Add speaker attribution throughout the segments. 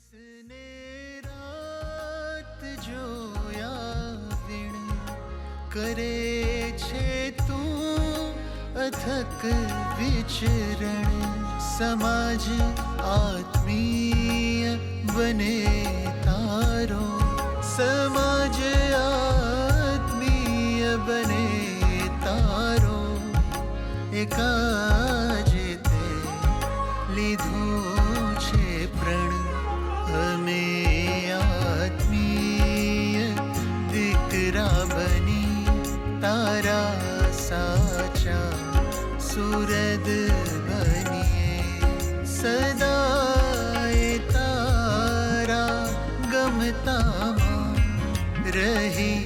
Speaker 1: जिसने रात જોયા વીણ કરે છે તું અથક વિચરણ સમાજ આત્મીય બને તારો સમાજ આત્મીય બને તારો એકાજે તે લીધું છે પ્રણ અમે આત્મીય દીકરા બની તારા સાચા સુરદ બનીએ સદાય તારા ગમતામાં રહી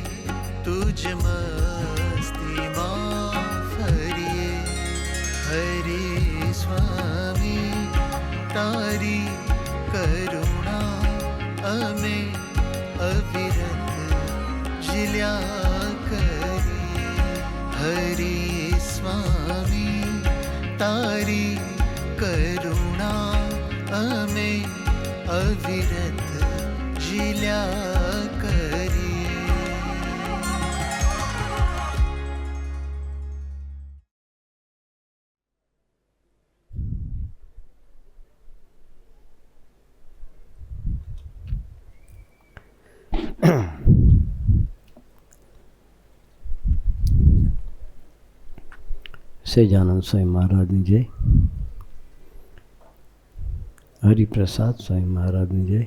Speaker 1: તુજ મસ્તીમાં ફરીએ હરે સ્વામી તારી કરુણા અમે અવિરત ઝીલ્યા કરીએ હરે સ્વામી તારી કરુણા અમે અવિરત ઝીલ્યા કરીએ.
Speaker 2: સહજાનંદ સ્વામી મહારાજની જય, હરિપ્રસાદ સ્વામી મહારાજની જય,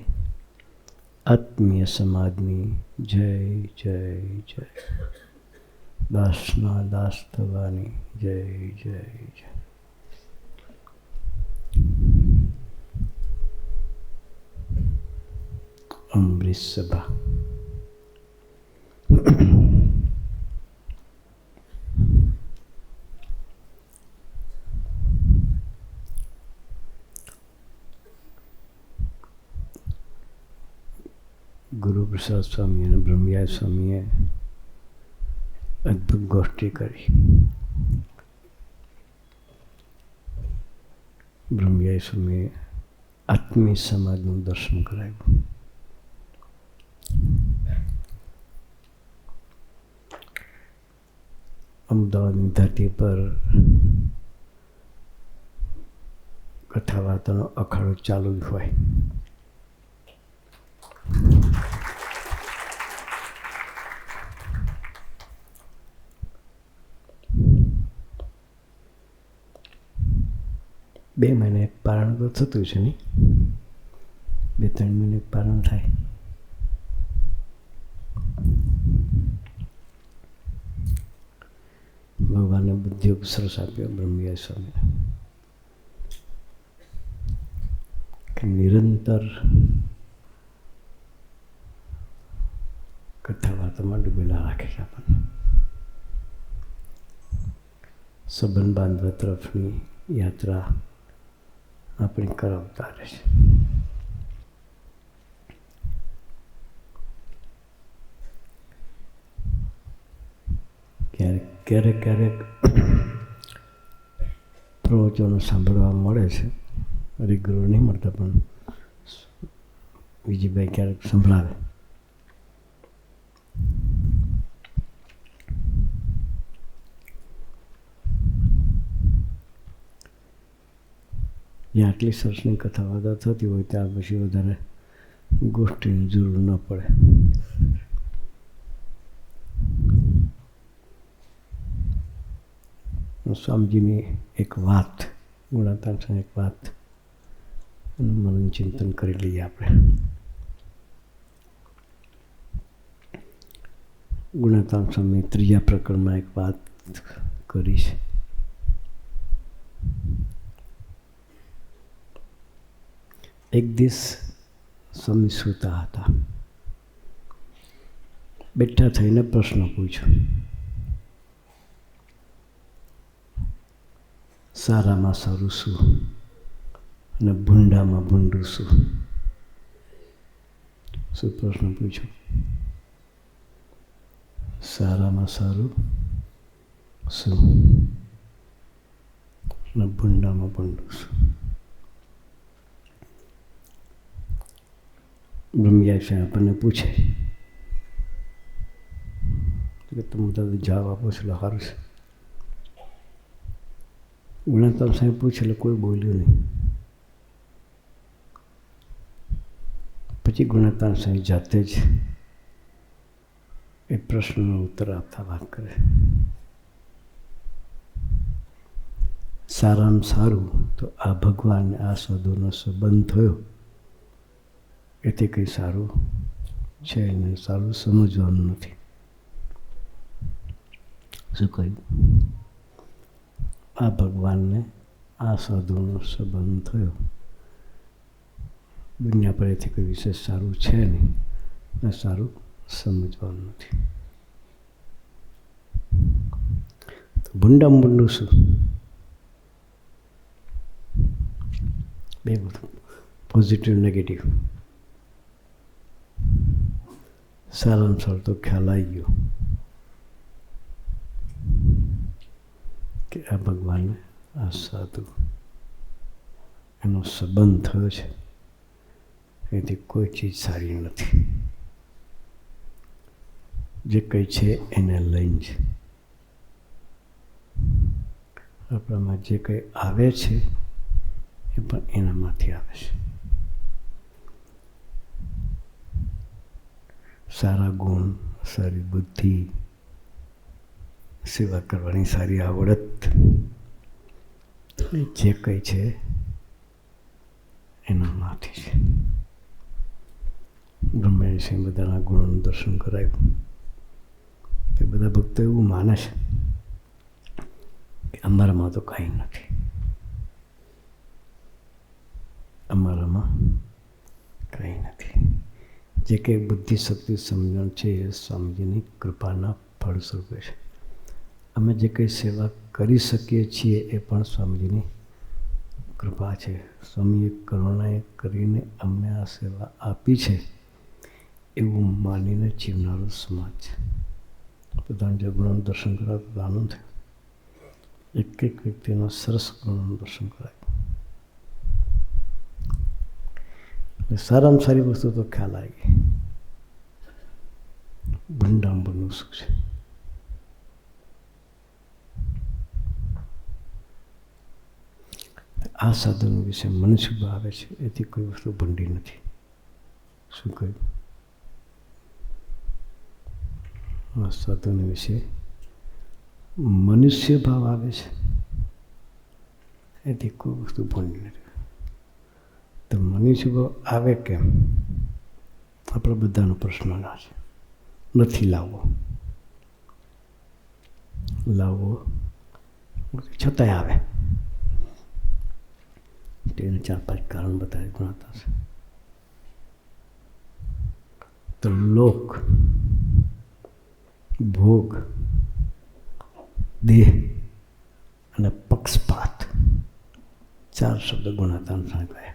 Speaker 2: આત્મીય સમાજની જય જય જય, દાસના દાસ થવાની જય જય જય. અમૃત સભા ગુરુપ્રસાદ સ્વામી અને બ્રહ્મયાય સ્વામીએ અદ્ભુત ગોષ્ઠી કરી. બ્રહ્મયાય સ્વામીએ આત્મીય સમાજનું દર્શન કરાવ્યું. અમદાવાદની ધરતી પર કથા વાર્તાનો અખાડો ચાલુ જ હોય. બે મહિને એક પારણ તો થતું છે નહીં, 2-3 મહિને એક પારણ થાય. ભગવાને બુદ્ધિ સરસ આપ્યો બ્રહ્મયાય સ્વામીને કે નિરંતર કથા વાર્તામાં ડૂબેલા રાખે છે આપણને. સંબંધ બાંધવા તરફની યાત્રા આપણી કરાવતા રહે છે. ક્યારેક ક્યારેક પ્રવચનો સાંભળવા મળે છે, રેગ્યુલર નહીં મળતા, પણ વિજયભાઈ ક્યારેક સંભળાવે. જ્યાં આટલી સરસની કથા વાર્તા થતી હોય ત્યાર પછી વધારે ગોષ્ઠીની જરૂર ન પડે. સ્વામીજીની એક વાત, ગુણાતાન એક વાત એનું મનન ચિંતન કરી લઈએ આપણે. ગુણાતાન સ્વામી 3જા પ્રકરણમાં એક વાત કરી છે. એક દિવસ સ્વામી સૂતા હતા, બેઠા થઈને પ્રશ્ન પૂછ્યો, સારામાં સારું શું અને ભૂંડામાં ભૂંડું શું? શું પ્રશ્ન પૂછ્યો? સારામાં સારું શું અને ભૂંડામાં ભૂંડું શું? બ્રહ્મયાય સાહેબ આપણને પૂછે કે તમે બધા જવાબ આપો છો એટલે સારું છે. ગુણાતાલ સાહેબ પૂછે એટલે કોઈ બોલ્યું નહીં. પછી ગુણાતાલ સાહેબ જાતે જ એ પ્રશ્નનો ઉત્તર આપતા વાત કરે. સારામાં સારું તો આ ભગવાનને આ સાધુનો સંબંધ થયો એથી કંઈ સારું છે ને સારું સમજવાનું નથી. શું કહ્યું? આ ભગવાનને આ સાધુનો સંબંધ થયો, દુનિયા પર એથી કોઈ વિશેષ સારું છે નહીં ને સારું સમજવાનું નથી. તો ભૂંડામાં ભૂંડું શું? બે બધું પોઝિટિવ નેગેટિવ. સારામાં સારું તો ખ્યાલ આવી ગયો કે આ ભગવાનને આ સાધુ એનો સંબંધ થયો છે એથી કોઈ ચીજ સારી નથી. જે કંઈ છે એને લઈને જ આપણામાં જે કંઈ આવે છે એ પણ એનામાંથી આવે છે. સારા ગુણ, સારી બુદ્ધિ, સેવા કરવાની સારી આવડત, જે કંઈ છે એનામાંથી છે. બ્રહ્મયાજી સિંહ બધાના ગુણોનું દર્શન કરાવ્યું. તે બધા ભક્તો એવું માને છે કે અમારામાં તો કાંઈ નથી, અમારામાં કાંઈ નથી. જે કંઈ બુદ્ધિ, શક્તિ, સમજણ છે એ સ્વામીજીની કૃપાના ફળ સ્વરૂપે છે. અમે જે કંઈ સેવા કરી શકીએ છીએ એ પણ સ્વામીજીની કૃપા છે. સ્વામીએ કરુણાએ કરીને અમને આ સેવા આપી છે એવું માનીને જીવનારો સમાજ છે. બધાને જે ગુણોનું દર્શન કરાવતું આનંદ થયો. એક એક વ્યક્તિના સરસ ગુણોનું દર્શન કરાવ્યું. સારામાં સારી વસ્તુ તો ખ્યાલ આવી ગઈ. ભંડાંબરનું શું છે? આ સાધનો વિશે મનુષ્ય આવે છે એથી કોઈ વસ્તુ ભંડી નથી. શું કહ્યું? આ સાધનો વિશે મનુષ્ય ભાવ આવે છે એથી કોઈ વસ્તુ ભંડી નથી. તો મનુષ્ય ભાવ આવે કેમ? આપણે બધાનો પ્રશ્ન ના છે. નથી લાવવો છતાંય આવે. તેને 4-5 કારણ બતાવી ગુણાતા છે. તો લોક, ભોગ, દેહ અને પક્ષપાત 4 શબ્દ ગુણાતા ગયા.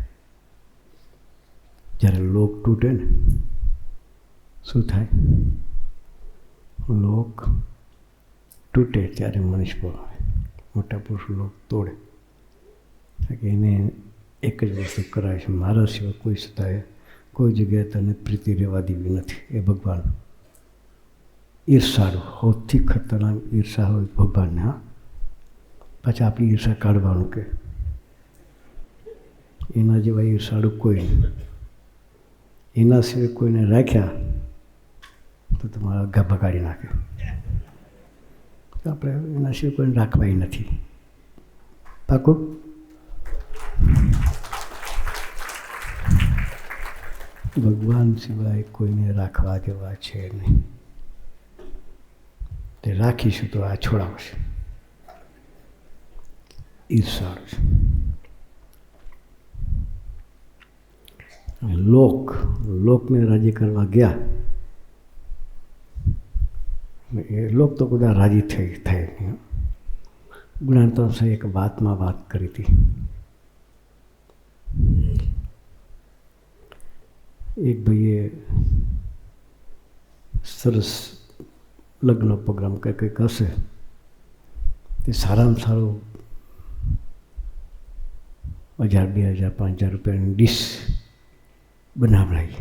Speaker 2: જ્યારે લોક તૂટે ને શું થાય? લોક તૂટે ત્યારે મનુષ્ય આવે. મોટા પુરુષ લોક તોડે કે એને એક જ વસ્તુ કરાય છે, મારા સિવાય કોઈ સતાએ કોઈ જગ્યાએ તને પ્રીતિ રહેવા દેવી નથી. એ ભગવાન ઈર્ષાળુ, સૌથી ખતરનાક ઈર્ષા હોય ભગવાનને. હા, પાછા આપણી ઈર્ષા કાઢવાનું કે એના જેવા ઈર્ષાળુ કોઈ નહીં. એના સિવાય કોઈને રાખ્યા તો તમારા ગાભા કાઢી નાખે. આપણે એના સિવાય કોઈને રાખવાય નથી. પાકું? ભગવાન સિવાય કોઈને રાખવા જેવા છે નહીં. તે રાખીશું તો આ છોડાવશે. ઈર્ષાળુ છે. લોકને રાજી કરવા ગયા. એ લોક તો બધા રાજી થાય નહીં. ગુણાંતર સાહેબ એક વાતમાં વાત કરી હતી. એક ભાઈએ સરસ લગ્ન પ્રોગ્રામ કંઈક હશે તે સારામાં સારું 1000, 2000, 5000 રૂપિયાની ડીશ બનાવડાવી.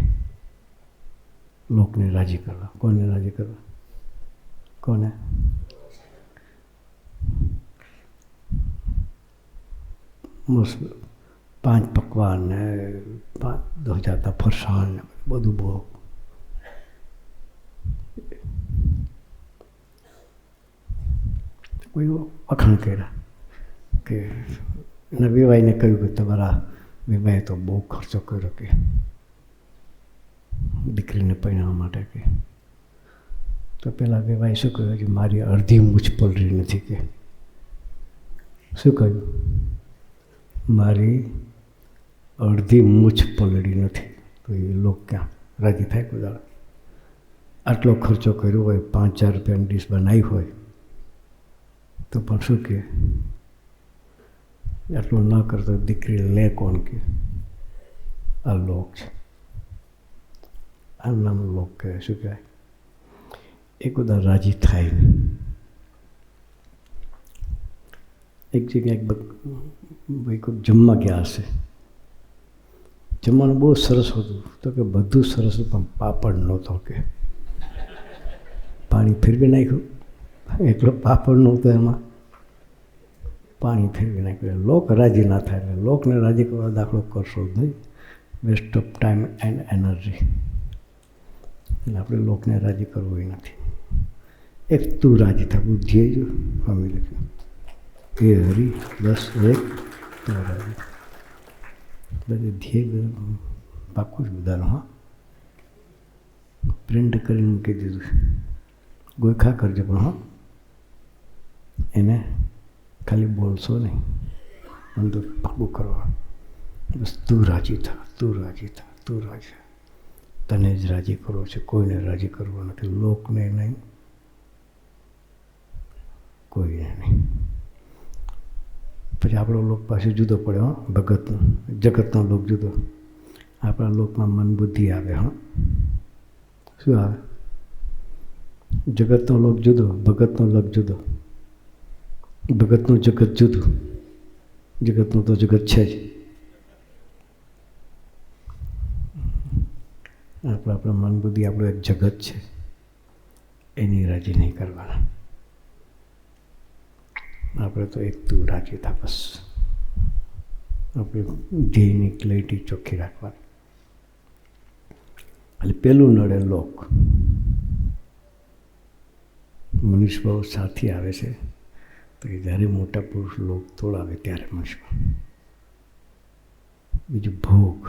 Speaker 2: લોકને રાજી કરવા. કોને રાજી કરવા? કોને? પાંચ પકવાન ને 10,000 ફરસાણ ને બધું બહુ. કોઈ વખાણ કર્યા કે એના વેવાઈને કહ્યું કે તમારા વેવાએ તો બહુ ખર્ચો કર્યો કે દીકરીને પરણાવવા માટે કે. તો પેલા વેવાએ શું કહ્યું કે મારી અડધી મૂછ પલરી નથી કે. શું કહ્યું? મારી અડધી મૂછ પલળી નથી. તો એ લોક ક્યાં રાજી થાય? કોઈ આટલો ખર્ચો કર્યો હોય, 5,000 રૂપિયાની ડીશ બનાવી હોય તો પણ શું કહે? આટલું ન કરતો દીકરી લે કોણ કે? આ લોક છે. આ નામ લોક કહેવાય. શું કહેવાય? એક બધા રાજી થાય નહીં. એક જગ્યાએ ભાઈ કોઈ જમવા ગયા હશે. જમવાનું બહુ સરસ હતું. તો કે બધું સરસ હતું પણ પાપડ નહોતો કે. પાણી ફેરવી નાખ્યું. એટલો પાપડ નહોતો એમાં. પાણી ફેરવી નાખ્યું. લોક રાજી ના થાય. એટલે લોકને રાજી કરવા દાખલો કરશો જ નહીં. Waste of time and energy. એટલે આપણે લોકને રાજી કરવું એ નથી. એક તું રાજી થા. બુદ્ધિએ જો ફેમિલી કે હરી બસ એક તું રાજી. બધે ધ્યેય પાકું જ બધાનું. હા, પ્રિન્ટ કરીને મૂકી દીધું. ગોખા કરજો પણ હા, એને ખાલી બોલશો નહીં, અંદર પાકું કરવા. બસ તું રાજી થા, તું રાજી થા, તું રાજી. તને જ રાજી કરવો છે, કોઈને રાજી કરવો નથી. લોકને નહીં, કોઈને નહીં. પછી આપણો લોક પાસે જુદો પડે. હો, ભગતનો જગતનો લોક જુદો. આપણા લોકમાં મન બુદ્ધિ આવે. હા, શું આવે? જગતનો લોક જુદો, ભગતનો લોક જુદો. ભગતનું જગત જુદું. જગતનું તો જગત છે જ. આપણા મન બુદ્ધિ આપણું એક જગત છે. એની રાજી નહીં કરવાના. આપણે તો એક તું રાજી થા. બસ આપણે ધ્યેયની ક્લેરિટી ચોખ્ખી રાખવાની. એટલે પેલું નડે લોક. મનુષ્યભાવ સાથી આવે છે તો એ જ્યારે મોટા પુરુષ લોક તોડાવે ત્યારે મનુષ્યભાવ. બીજું ભોગ.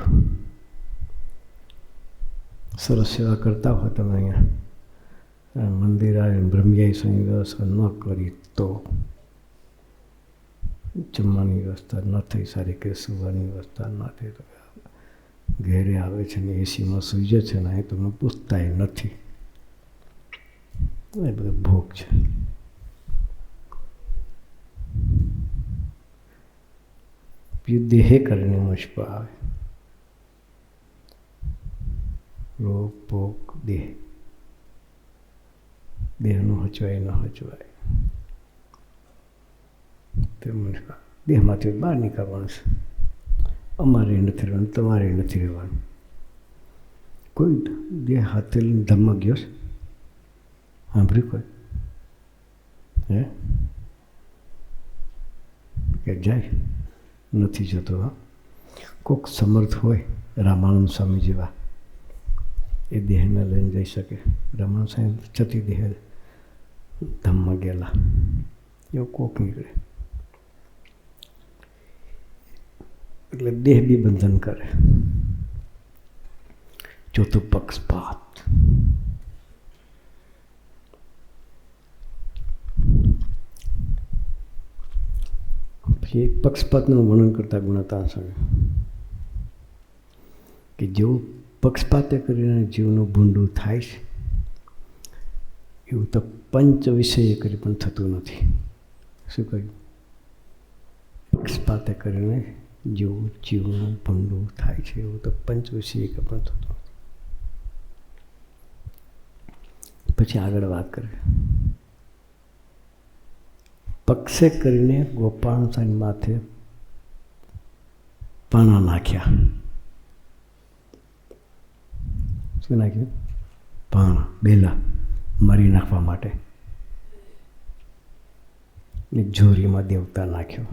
Speaker 2: સરસ સેવા કરતા હોય તમે અહીંયા મંદિર આવે, બ્રહ્મયાઈ સંઘ વ્યવસ્થા ન કરી તો જમવાની વ્યવસ્થા ન થઈ સારી, કે સુવાની વ્યવસ્થા ન થઈ તો ઘેરે આવે છે ને એસીમાં સૂઈ જાય છે ને એ તમને પૂછતાય નથી. એ બધો ભોગ છે. દેહે કરીને મુશ્કેલ આવે. રોગ ભોગ દેહ. દેહનું હચવાય ન હચવાય તે મુશ્કેલ. દેહમાંથી બહાર નીકળવાનું છે. અમારે નથી રહેવાનું, તમારે નથી રહેવાનું. કોઈ દેહ હાથે લઈને ધમક ગયો છે? સાંભળ્યું કોઈ? હે કે જાય? નથી જતો. હા, કોઈક સમર્થ હોય રામાનંદ સ્વામી જેવા, એ દેહને લઈને જઈ શકે. રામાનંદ સ્વામી જતી દેહ ધામમાં ગયેલા, એવું કોક નીકળે. એટલે દેહ બી બંધન કરે. ચોથું પક્ષપાત. પછી પક્ષપાતનું વર્ણન કરતા ગુણતાન સ્વામી કે જેવું પક્ષપાતે કરીને જીવનું ભૂંડું થાય છે એવું તો પંચ વિષય કરી પણ થતું નથી. શું કહ્યું? પક્ષપાતે કરીને જેવું જીવનું ભૂંડું થાય છે એવું તો પંચ વિષય પણ થતું નથી. પછી આગળ વાત કરે. પક્ષે કરીને ગોપાલ સ્વામી માથે પાણા નાખ્યા. શું નાખ્યું? પણ બેલા મારી નાખવા માટે એ જોરીમાં દેવતા નાખ્યો.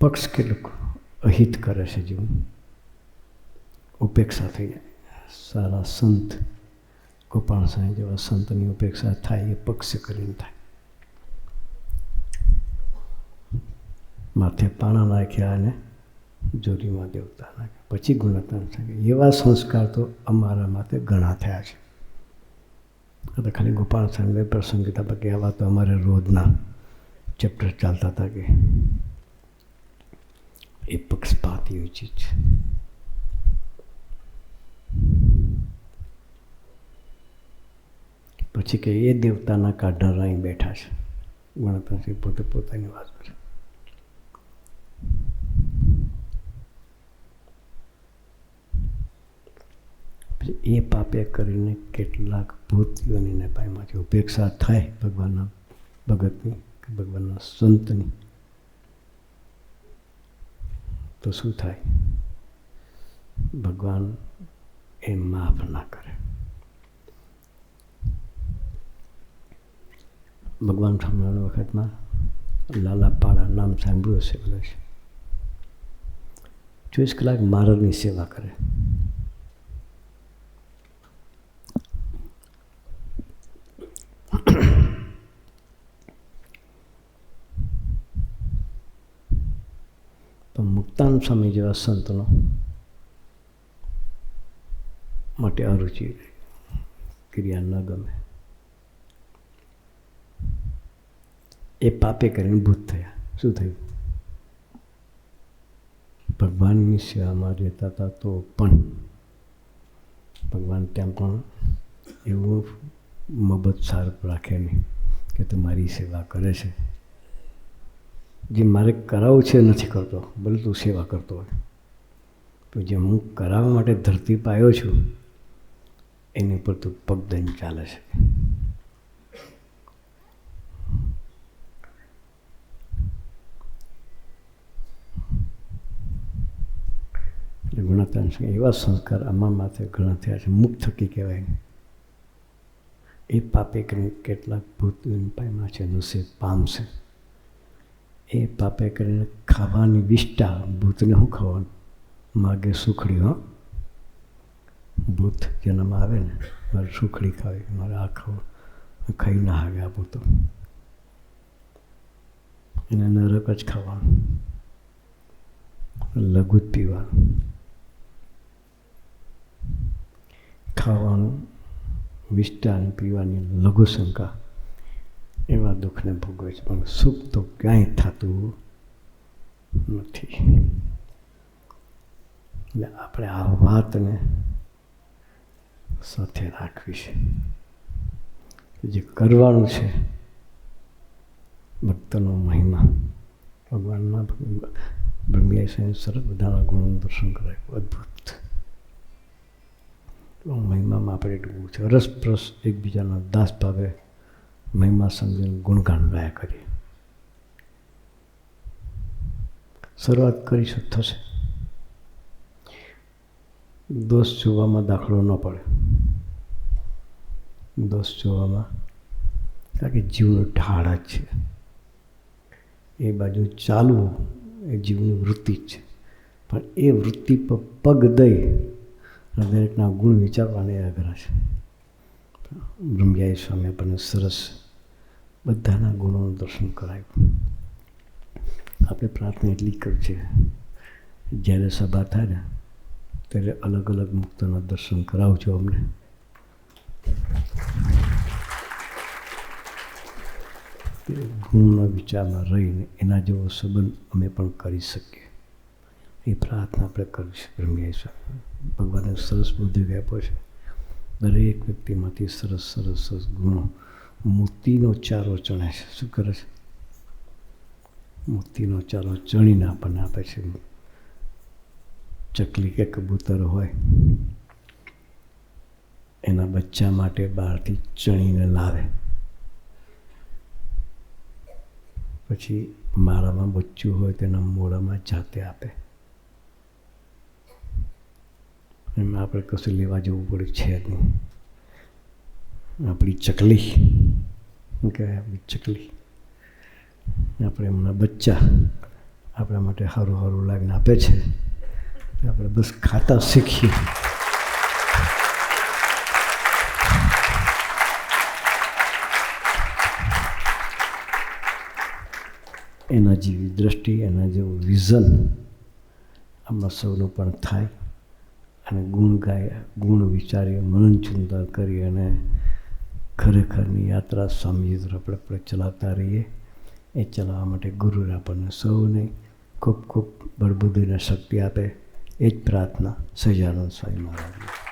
Speaker 2: પક્ષ કેટલુંક અહિત કરે છે જીવ, ઉપેક્ષા થઈ જાય. સારા સંત ગોપાલ સ્વામી જેવા સંતની ઉપેક્ષા થાય એ પક્ષ કરીને થાય. માથે પાણા નાખ્યા અને જોરીમાં દેવતા નાખ્યા, પછી ગુણતન થાય. એવા સંસ્કાર તો અમારા માટે ઘણા થયા છે. તો ખાલી ગોપાલ સ્વામી પ્રસંગ કીધા, બાકી આવા તો અમારે રોજના ચેપ્ટર ચાલતા હતા કે એ પક્ષપાતી ઉચિત છે. પછી કે એ દેવતાના કાઢનારા અહીં બેઠા છે. ગણતંત્રી પોતે પોતાની વાત કરે. એ પાપે કરીને કેટલાક ભૂતયોનીને પામ્યા. ઉપેક્ષા થાય ભગવાનના ભગતની કે ભગવાનના સંતની તો શું થાય? ભગવાન એ માફ ના કરે. ભગવાન સાંભળવાના વખતમાં લાલાપાડા નામ સાંભળ્યું હશે બધા છે. 24 કલાક મહારાજની સેવા કરે. પણ મુક્તાન સ્વામી જેવા સંતનો માટે અરુચિ ક્રિયા ન ગમે. એ પાપે કરીને ભૂત થયા. શું થયું? ભગવાનની સેવામાં રહેતા હતા તો પણ ભગવાન ત્યાં પણ એવું મબત સારું રાખે નહીં કે તું મારી સેવા કરે છે. જે મારે કરાવવું છે નથી કરતો, ભલે તું સેવા કરતો હોય, તો જે હું કરાવવા માટે ધરતી પાયો છું એની ઉપર તું પગ દઈને ચાલે છે. ગુણતન એવા સંસ્કાર આમાં માથે ઘણા થયા છે. મુક્ત થકી કહેવાય. એ પાપે કરીને કેટલાક ભૂતોની પામ્યા છે, નસીબ પામશે. એ પાપે કરીને ખાવાની વિષ્ટા, ભૂતને શું ખાવાનું માગે? સુખડી. હો, ભૂત જન્મ આવે ને, મારે સુખડી ખાવી, મારે આ ખાવું, ખાઈ ના આવે આ ભૂતો. એને નરક જ ખાવાનું, લઘુ જ પીવાનું, ખાવાનું વિષ્ટા અને પીવાની લઘુ શંકા, એવા દુઃખને ભોગવે છે. પણ સુખ તો ક્યાંય થતું નથી. એટલે આપણે આ વાતને સાથે રાખવી છે. જે કરવાનું છે ભક્તનો મહિમા, ભગવાનના બ્રહ્મ્યાસન સરસ બધાના ગુણોનું દર્શન કરાયું. અદ્ભુત મહિમામાં આપણે ડૂબવું છે. રસપ્રસ એકબીજાના દાસ ભાવે મહિમા સમજીને ગુણગાન ગાયા કરીએ. શરૂઆત કરીશું થશે. દોષ જોવામાં દાખલો ન પડે. દોષ જોવામાં, કારણ કે જીવનો ઢાળ જ છે. એ બાજુ ચાલવું એ જીવની વૃત્તિ જ છે. પણ એ વૃત્તિ પર પગ દઈ દરેકના ગુણ વિચારવાને આગ્રહ છે. બ્રહ્મયાઈ સ્વામી આપણને સરસ બધાના ગુણોનું દર્શન કરાયું. આપણે પ્રાર્થના એટલી કરી છે, જ્યારે સભા થાય ને ત્યારે અલગ અલગ મુક્તોના દર્શન કરાવજો અમને. ગુણના વિચારમાં રહીને એના જેવો સંબંધ અમે પણ કરી શકીએ. એ પ્રાર્થના આપણે કરીશું. બ્રહ્મયાઈ સ્વામી ભગવાને સરસ બુદ્ધિ આપ્યો છે. દરેક વ્યક્તિમાંથી સરસ સરસ સરસ ગુણો મોતીનો ચારો ચણે છે. શું કરે છે? મોતીનો ચારો ચણીને આપણને આપે છે. ચકલી કે કબૂતર હોય એના બચ્ચા માટે બહારથી ચણીને લાવે, પછી મારામાં બચ્ચું હોય તેના મોઢામાં જાતે આપે. એમાં આપણે કશું લેવા જવું પડે છે નહીં. આપણી ચકલી શું કહેવાય, આપણી ચકલી, આપણે એમના બચ્ચા આપણા માટે સારું સારું લાગીને આપે છે. આપણે બસ ખાતા શીખીએ. એના જેવી દ્રષ્ટિ, એના જેવું વિઝન આમાં સૌનું પણ થાય. અને ગુણ ગાય, ગુણ વિચારીએ, મનન ચિંતન કરીએ અને ખરેખરની યાત્રા સ્વામીજી તરફ આપણે ચલાવતા રહીએ. એ ચલાવવા માટે ગુરુ આપણને સૌને ખૂબ ખૂબ બળબુદ્ધિ અને શક્તિ આપે, એ જ પ્રાર્થના સહજાનંદ સ્વામી મહારાજની.